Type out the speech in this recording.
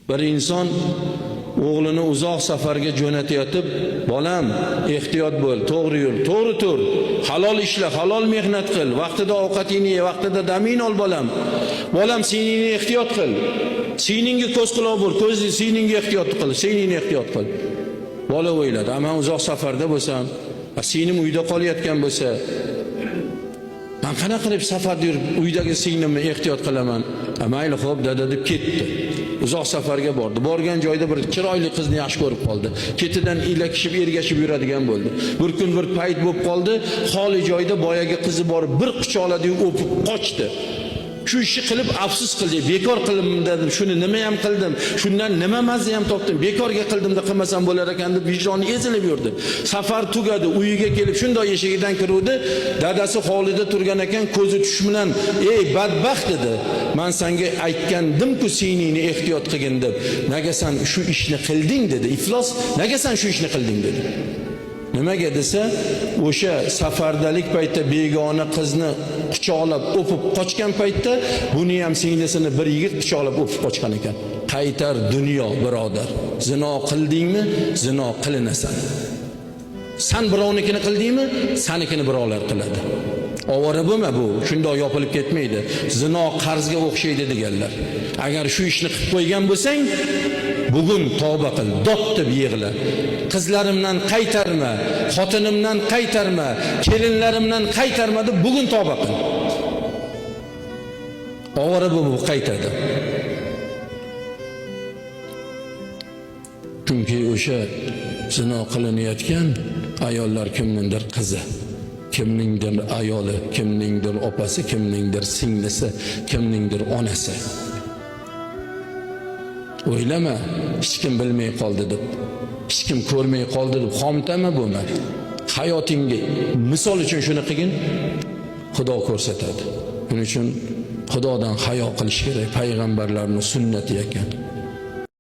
Bir inson o'g'lini uzoq safarga jo'natayotib, bolam, ehtiyot bo'l, to'g'ri yo'l, to'g'ri tur, halol ishla, halol mehnat qil, vaqtida ovqatingni ye, vaqtida damin ol bolam. Bolam, siningni ehtiyot qil. Siningga ko'z quloq bo'l, ko'zni siningga ehtiyot qil, siningni ehtiyot qil. Bola o'yladi, men uzoq safarda bo'lsam, sinim uyda qolayotgan bo'lsa, men qanaqa qilib safarda yurib, uydagi sinimni ehtiyot qilaman? Mayli, xo'p, dada deb ketdi. Uzoq safarga bordi. Borgan joyda bir chiroyli qizni yaxshi ko'rib qoldi. Ketidan ilakishib, ergashib yuradigan bo'ldi. Bir kun bir payt bo'lib qoldi, xoli joyda boyagi qizi borib bir quchoqladi-yu, o'pib qochdi. Shu ishni qilib afsus qildi. Bekor qildim dedim. Shuni nima ham qildim? Shundan nima mazza ham topdim? Bekorga qildim deb qilmasam bo'lar ekan deb vijdoni ezilib yurdi. Safar tugadi, uyiga kelib shunday eshigidan kiruvdi. Dadasi hovlida turgan ekan, ko'zi tush bilan, "Ey badbaxt" dedi. "Men senga aytgandim-ku siningni ehtiyot qilgin deb. Nega sen shu ishni qilding?" dedi. "Iflos, nega sen shu ishni qilding?" dedi. Nimaga desa, o'sha safardalik paytda begona qizni quchoqlab o'pib qochgan paytda buni ham singlisini bir yigit quchoqlab o'pib qochgan ekan. Qaytar dunyo, birodar. Zino qildingmi, zino qilinasan. Sen birovnikini qildingmi, senikini birovlar qiladi. Ovora bo'lma bu, shunday yopilib ketmaydi. Zino qarzga o'xshaydi deganlar. Agar shu ishni qilib qo'ygan bo'lsang, bugun tavba qil, dod deb yig'la. Qizlarimdan qaytarma, xotinimdan qaytarma, kelinlarimdan qaytarma deb bugun tavba qil. Ovora bu qaytadi. Chunki o'sha zino qilinayotgan ayollar kimningdir qizi, kimningdir ayoli, kimningdir opasi, kimningdir singlisi, kimningdir onasi. O'ylama, hech kim bilmay qoldi deb, hech kim ko'rmay qoldi deb xomtama bo'lma. Hayotingga misol uchun shuni qilgin, Xudo ko'rsatadi. Shuning uchun Xudodan hayo qilish kerak, payg'ambarlarning sunnati ekan.